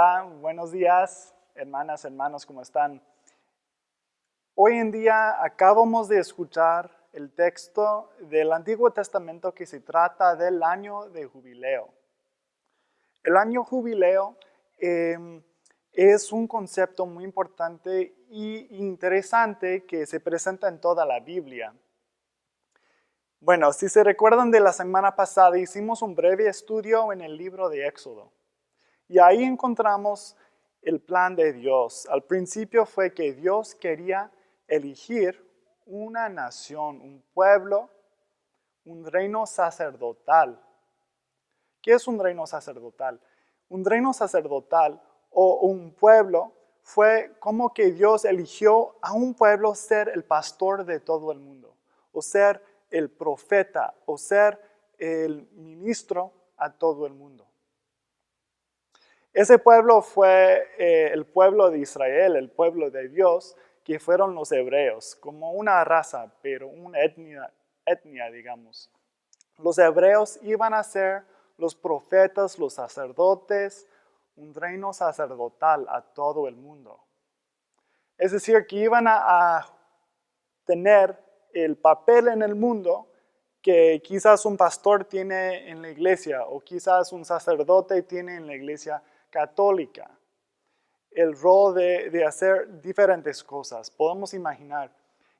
Hola, buenos días, hermanas, hermanos, ¿cómo están? Hoy en día acabamos de escuchar el texto del Antiguo Testamento que se trata del año de jubileo. El año jubileo es un concepto muy importante e interesante que se presenta en toda la Biblia. Bueno, si se recuerdan de la semana pasada, hicimos un breve estudio en el libro de Éxodo. Y ahí encontramos el plan de Dios. Al principio fue que Dios quería elegir una nación, un pueblo, un reino sacerdotal. ¿Qué es un reino sacerdotal? Un reino sacerdotal o un pueblo fue como que Dios eligió a un pueblo ser el pastor de todo el mundo, o ser el profeta, o ser el ministro a todo el mundo. Ese pueblo fue el pueblo de Israel, el pueblo de Dios, que fueron los hebreos, como una raza, pero una etnia, digamos. Los hebreos iban a ser los profetas, los sacerdotes, un reino sacerdotal a todo el mundo. Es decir, que iban a tener el papel en el mundo que quizás un pastor tiene en la iglesia o quizás un sacerdote tiene en la iglesia católica. El rol de hacer diferentes cosas, podemos imaginar.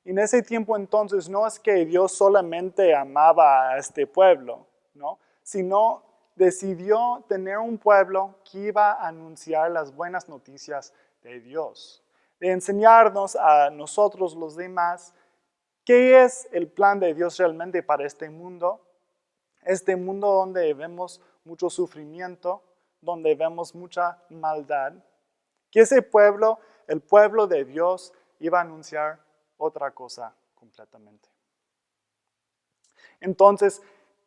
En ese tiempo entonces no es que Dios solamente amaba a este pueblo, ¿no? Sino decidió tener un pueblo que iba a anunciar las buenas noticias de Dios, de enseñarnos a nosotros los demás qué es el plan de Dios realmente para este mundo donde vemos mucho sufrimiento, donde vemos mucha maldad, que ese pueblo, el pueblo de Dios, iba a anunciar otra cosa completamente. Entonces,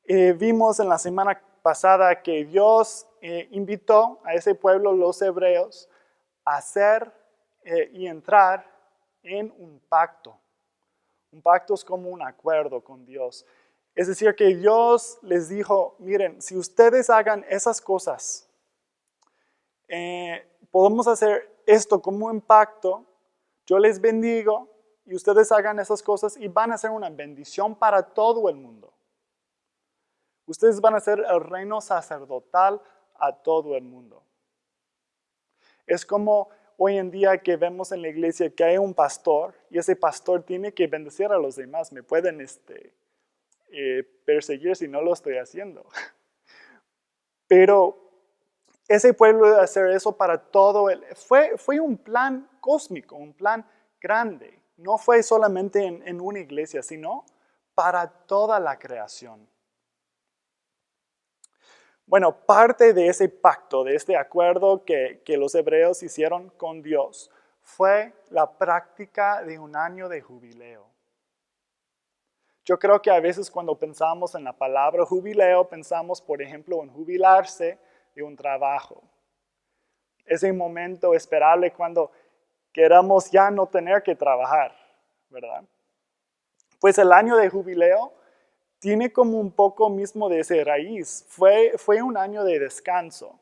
vimos en la semana pasada que Dios invitó a ese pueblo, los hebreos, a hacer y entrar en un pacto. Un pacto es como un acuerdo con Dios. Es decir, que Dios les dijo, miren, si ustedes hagan esas cosas, podemos hacer esto como un pacto, yo les bendigo y ustedes hagan esas cosas y van a ser una bendición para todo el mundo. Ustedes van a ser el reino sacerdotal a todo el mundo. Es como hoy en día que vemos en la iglesia que hay un pastor y ese pastor tiene que bendecir a los demás. Me pueden perseguir si no lo estoy haciendo. Pero ese pueblo de hacer eso para todo, fue un plan cósmico, un plan grande. No fue solamente en una iglesia, sino para toda la creación. Bueno, parte de ese pacto, de este acuerdo que los hebreos hicieron con Dios, fue la práctica de un año de jubileo. Yo creo que a veces cuando pensamos en la palabra jubileo, pensamos, por ejemplo, en jubilarse de un trabajo. Ese momento esperable cuando queramos ya no tener que trabajar, ¿verdad? Pues el año de jubileo tiene como un poco mismo de esa raíz. Fue un año de descanso.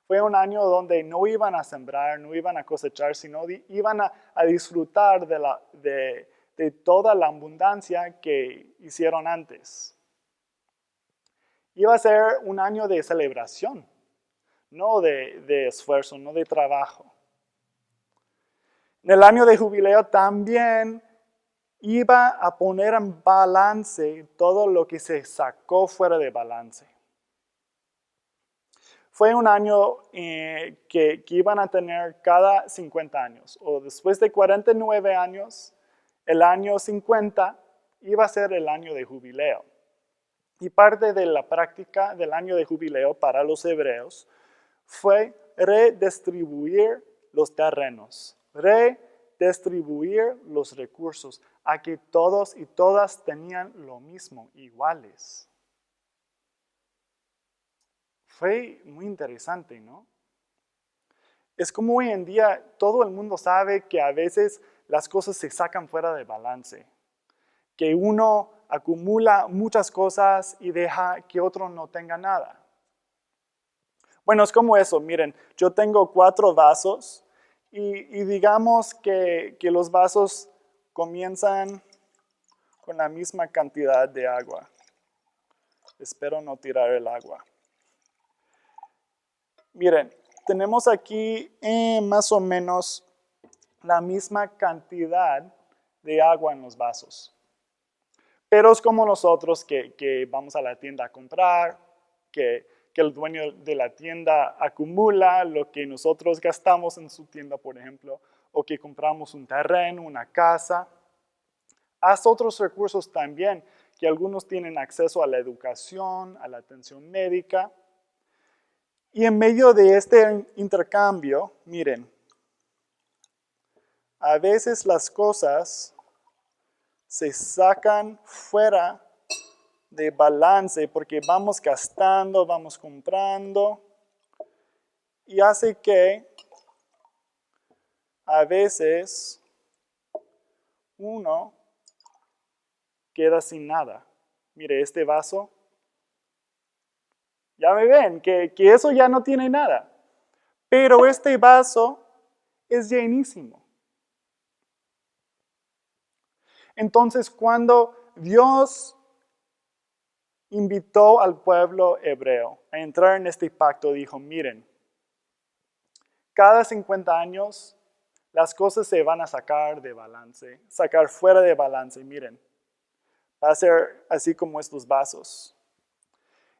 Fue un año donde no iban a sembrar, no iban a cosechar, sino iban a disfrutar de toda la abundancia que hicieron antes. Iba a ser un año de celebración, no de esfuerzo, no de trabajo. En el año de jubileo también iba a poner en balance todo lo que se sacó fuera de balance. Fue un año que iban a tener cada 50 años, o después de 49 años, el año 50 iba a ser el año de jubileo. Y parte de la práctica del año de jubileo para los hebreos fue redistribuir los terrenos, redistribuir los recursos, a que todos y todas tenían lo mismo, iguales. Fue muy interesante, ¿no? Es como hoy en día todo el mundo sabe que a veces las cosas se sacan fuera de balance, que uno acumula muchas cosas y deja que otro no tenga nada. Bueno, es como eso, miren, yo tengo 4 vasos y digamos que los vasos comienzan con la misma cantidad de agua. Espero no tirar el agua. Miren, tenemos aquí más o menos la misma cantidad de agua en los vasos. Pero es como nosotros que vamos a la tienda a comprar, que el dueño de la tienda acumula lo que nosotros gastamos en su tienda, por ejemplo, o que compramos un terreno, una casa. Haz otros recursos también, que algunos tienen acceso a la educación, a la atención médica. Y en medio de este intercambio, miren, a veces las cosas se sacan fuera de balance porque vamos gastando, vamos comprando y hace que a veces uno queda sin nada. Mire, este vaso, ya me ven que eso ya no tiene nada, pero este vaso es llenísimo. Entonces, cuando Dios invitó al pueblo hebreo a entrar en este pacto, dijo, miren, cada 50 años las cosas se van a sacar de balance, sacar fuera de balance, miren, va a ser así como estos vasos.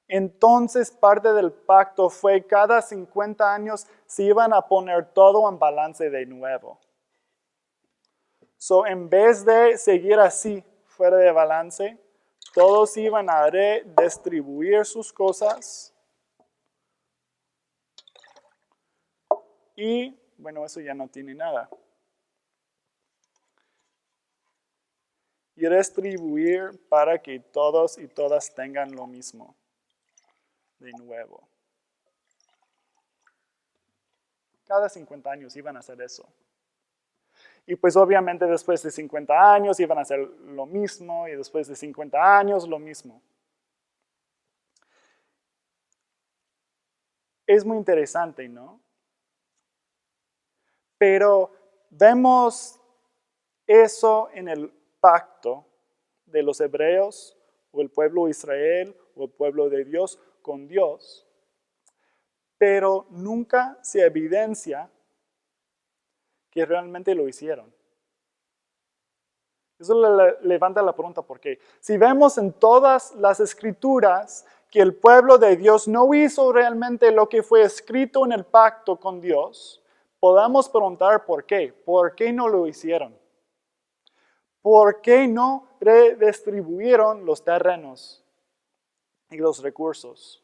Entonces parte del pacto fue cada 50 años se iban a poner todo en balance de nuevo. So, en vez de seguir así, fuera de balance, todos iban a redistribuir sus cosas. Y, bueno, eso ya no tiene nada. Y distribuir para que todos y todas tengan lo mismo. De nuevo. Cada 50 años iban a hacer eso. Y pues obviamente después de 50 años iban a hacer lo mismo y después de 50 años lo mismo. Es muy interesante, ¿no? Pero vemos eso en el pacto de los hebreos o el pueblo de Israel o el pueblo de Dios con Dios, pero nunca se evidencia que realmente lo hicieron. Eso levanta la pregunta, ¿por qué? Si vemos en todas las escrituras que el pueblo de Dios no hizo realmente lo que fue escrito en el pacto con Dios, podamos preguntar por qué. ¿Por qué no lo hicieron? ¿Por qué no redistribuyeron los terrenos y los recursos?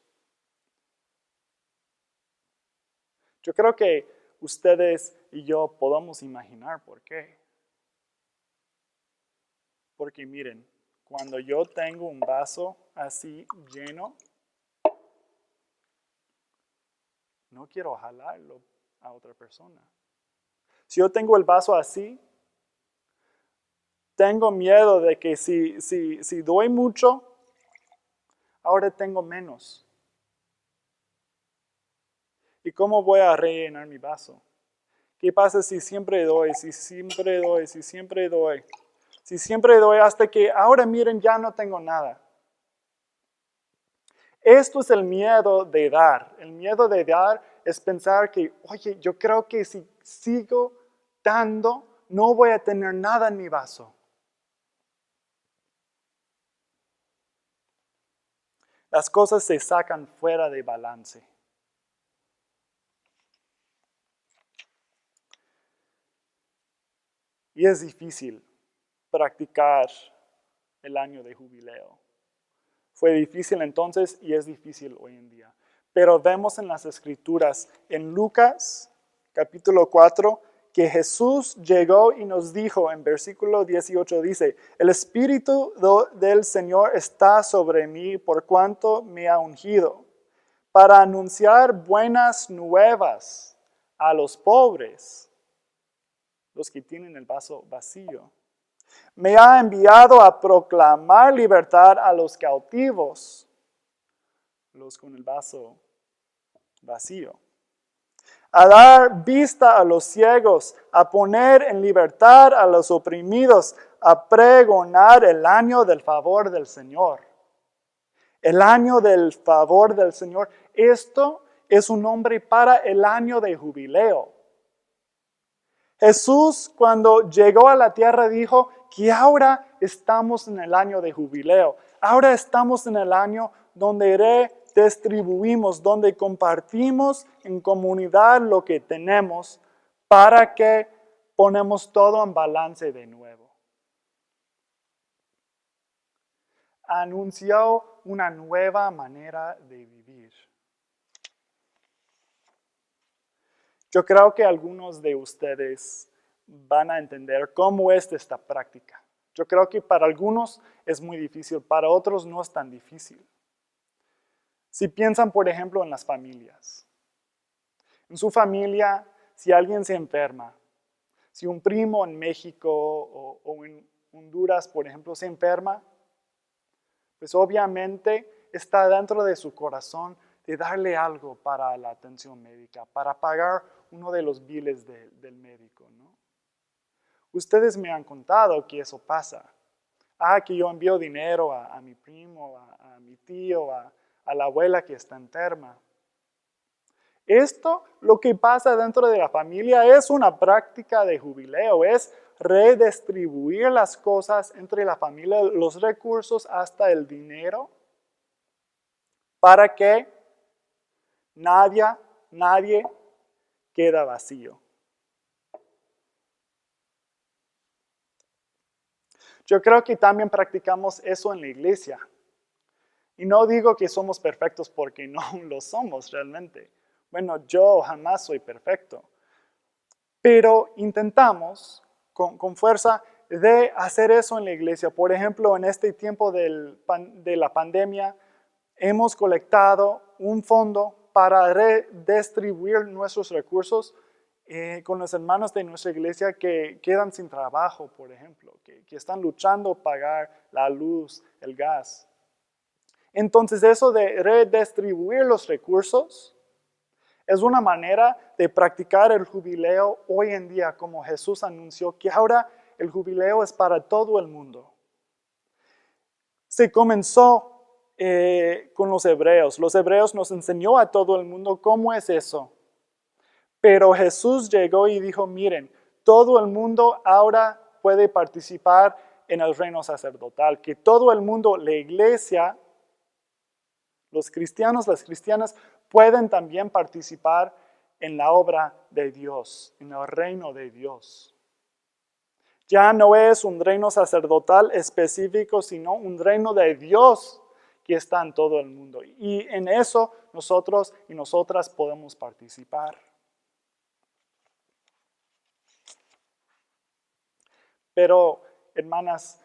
Yo creo que ustedes y yo podemos imaginar por qué. Porque miren, cuando yo tengo un vaso así lleno, no quiero jalarlo a otra persona. Si yo tengo el vaso así, tengo miedo de que si doy mucho, ahora tengo menos. ¿Y cómo voy a rellenar mi vaso? ¿Qué pasa si siempre doy, si siempre doy, si siempre doy? Si siempre doy hasta que ahora miren, ya no tengo nada. Esto es el miedo de dar. El miedo de dar es pensar que, oye, yo creo que si sigo dando, no voy a tener nada en mi vaso. Las cosas se sacan fuera de balance. Y es difícil practicar el año de jubileo. Fue difícil entonces y es difícil hoy en día. Pero vemos en las Escrituras, en Lucas capítulo 4, que Jesús llegó y nos dijo, en versículo 18 dice, el Espíritu del Señor está sobre mí por cuanto me ha ungido, para anunciar buenas nuevas a los pobres, los que tienen el vaso vacío. Me ha enviado a proclamar libertad a los cautivos, los con el vaso vacío. A dar vista a los ciegos, a poner en libertad a los oprimidos, a pregonar el año del favor del Señor. El año del favor del Señor. Esto es un nombre para el año de jubileo. Jesús, cuando llegó a la tierra, dijo que ahora estamos en el año de jubileo. Ahora estamos en el año donde redistribuimos, donde compartimos en comunidad lo que tenemos para que ponemos todo en balance de nuevo. Anunció una nueva manera de vivir. Yo creo que algunos de ustedes van a entender cómo es esta práctica. Yo creo que para algunos es muy difícil, para otros no es tan difícil. Si piensan, por ejemplo, en las familias. En su familia, si alguien se enferma, si un primo en México o en Honduras, por ejemplo, se enferma, pues obviamente está dentro de su corazón de darle algo para la atención médica, para pagar uno de los biles del médico, ¿no? Ustedes me han contado que eso pasa. Que yo envío dinero a mi primo, a mi tío, a la abuela que está enferma. Esto, lo que pasa dentro de la familia, es una práctica de jubileo, es redistribuir las cosas entre la familia, los recursos hasta el dinero, para que nadie queda vacío. Yo creo que también practicamos eso en la iglesia. Y no digo que somos perfectos porque no lo somos realmente. Bueno, yo jamás soy perfecto. Pero intentamos con fuerza de hacer eso en la iglesia. Por ejemplo, en este tiempo de la pandemia, hemos colectado un fondo para redistribuir nuestros recursos con los hermanos de nuestra iglesia que quedan sin trabajo, por ejemplo, que están luchando por pagar la luz, el gas. Entonces, eso de redistribuir los recursos es una manera de practicar el jubileo hoy en día, como Jesús anunció que ahora el jubileo es para todo el mundo. Se comenzó con los hebreos. Los hebreos nos enseñó a todo el mundo cómo es eso. Pero Jesús llegó y dijo, miren, todo el mundo ahora puede participar en el reino sacerdotal, que todo el mundo, la iglesia, los cristianos, las cristianas, pueden también participar en la obra de Dios, en el reino de Dios. Ya no es un reino sacerdotal específico, sino un reino de Dios que está en todo el mundo. Y en eso nosotros y nosotras podemos participar. Pero, hermanos,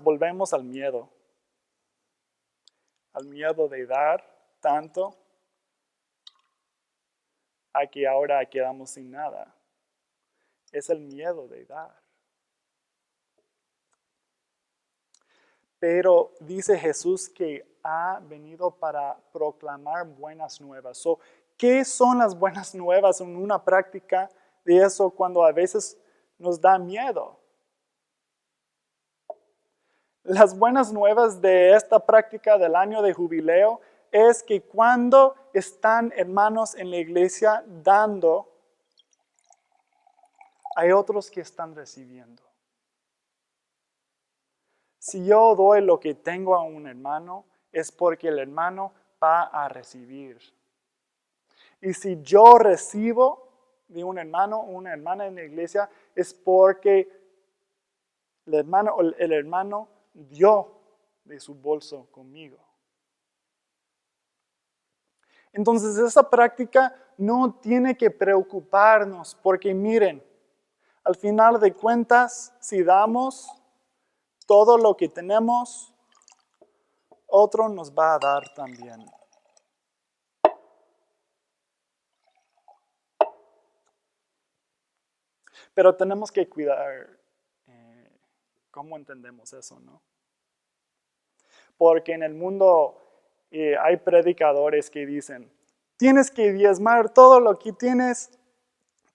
volvemos al miedo. Al miedo de dar tanto a que ahora quedamos sin nada. Es el miedo de dar. Pero dice Jesús que ha venido para proclamar buenas nuevas. ¿Qué son las buenas nuevas en una práctica de eso cuando a veces nos da miedo? Las buenas nuevas de esta práctica del año de jubileo es que cuando están hermanos en la iglesia dando, hay otros que están recibiendo. Si yo doy lo que tengo a un hermano, es porque el hermano va a recibir. Y si yo recibo de un hermano o una hermana en la iglesia, es porque el hermano dio de su bolso conmigo. Entonces esa práctica no tiene que preocuparnos, porque miren, al final de cuentas, si damos todo lo que tenemos, otro nos va a dar también. Pero tenemos que cuidar cómo entendemos eso, ¿no? Porque en el mundo hay predicadores que dicen, tienes que diezmar todo lo que tienes.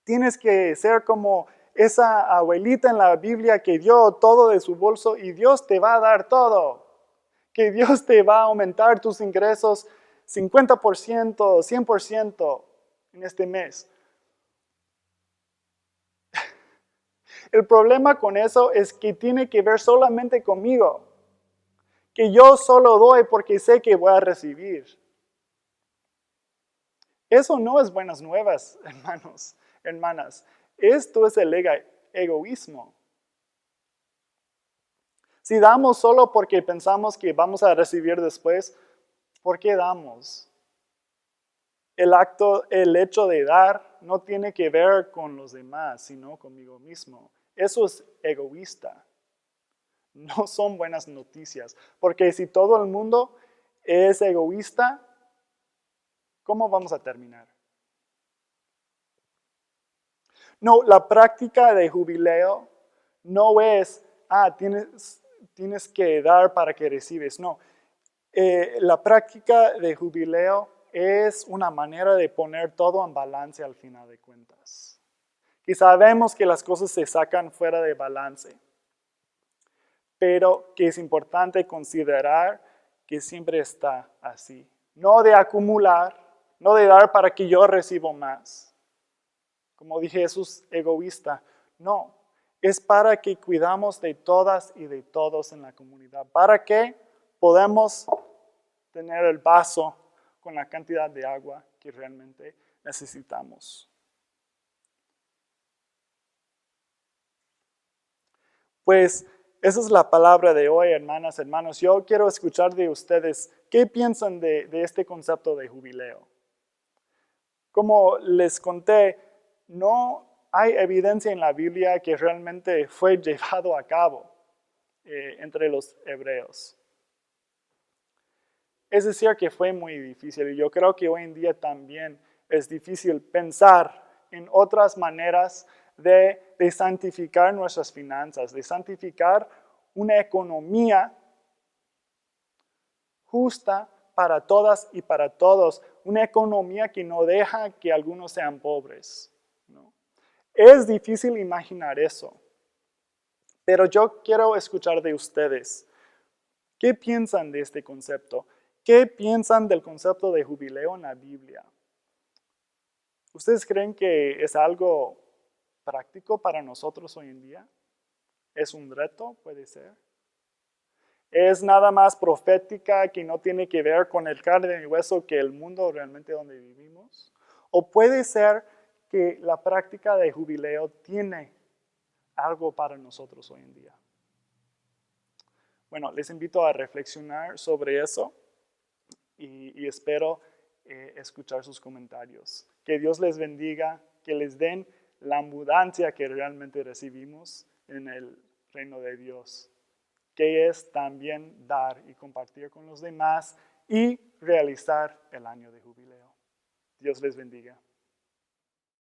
Tienes que ser como esa abuelita en la Biblia que dio todo de su bolso y Dios te va a dar todo. Que Dios te va a aumentar tus ingresos 50%, 100% en este mes. El problema con eso es que tiene que ver solamente conmigo. Que yo solo doy porque sé que voy a recibir. Eso no es buenas nuevas, hermanos, hermanas. Esto es el egoísmo. Si damos solo porque pensamos que vamos a recibir después, ¿por qué damos? El hecho de dar no tiene que ver con los demás, sino conmigo mismo. Eso es egoísta. No son buenas noticias, porque si todo el mundo es egoísta, ¿cómo vamos a terminar? No, la práctica de jubileo no es, tienes que dar para que recibes. No, la práctica de jubileo es una manera de poner todo en balance al final de cuentas. Y sabemos que las cosas se sacan fuera de balance, pero que es importante considerar que siempre está así. No de acumular, no de dar para que yo reciba más. Como dije, eso es egoísta. No, es para que cuidamos de todas y de todos en la comunidad. Para que podamos tener el vaso con la cantidad de agua que realmente necesitamos. Pues esa es la palabra de hoy, hermanas, hermanos. Yo quiero escuchar de ustedes qué piensan de este concepto de jubileo. Como les conté, no hay evidencia en la Biblia que realmente fue llevado a cabo entre los hebreos. Es decir, que fue muy difícil y yo creo que hoy en día también es difícil pensar en otras maneras de santificar nuestras finanzas, de santificar una economía justa para todas y para todos, una economía que no deja que algunos sean pobres, ¿no? Es difícil imaginar eso, pero yo quiero escuchar de ustedes. ¿Qué piensan de este concepto? ¿Qué piensan del concepto de jubileo en la Biblia? ¿Ustedes creen que es algo práctico para nosotros hoy en día? ¿Es un reto? Puede ser. ¿Es nada más profética que no tiene que ver con el carne y hueso que el mundo realmente donde vivimos? ¿O puede ser que la práctica de jubileo tiene algo para nosotros hoy en día? Bueno, les invito a reflexionar sobre eso y espero escuchar sus comentarios. Que Dios les bendiga, que les den la abundancia que realmente recibimos en el reino de Dios, que es también dar y compartir con los demás y realizar el año de jubileo. Dios les bendiga.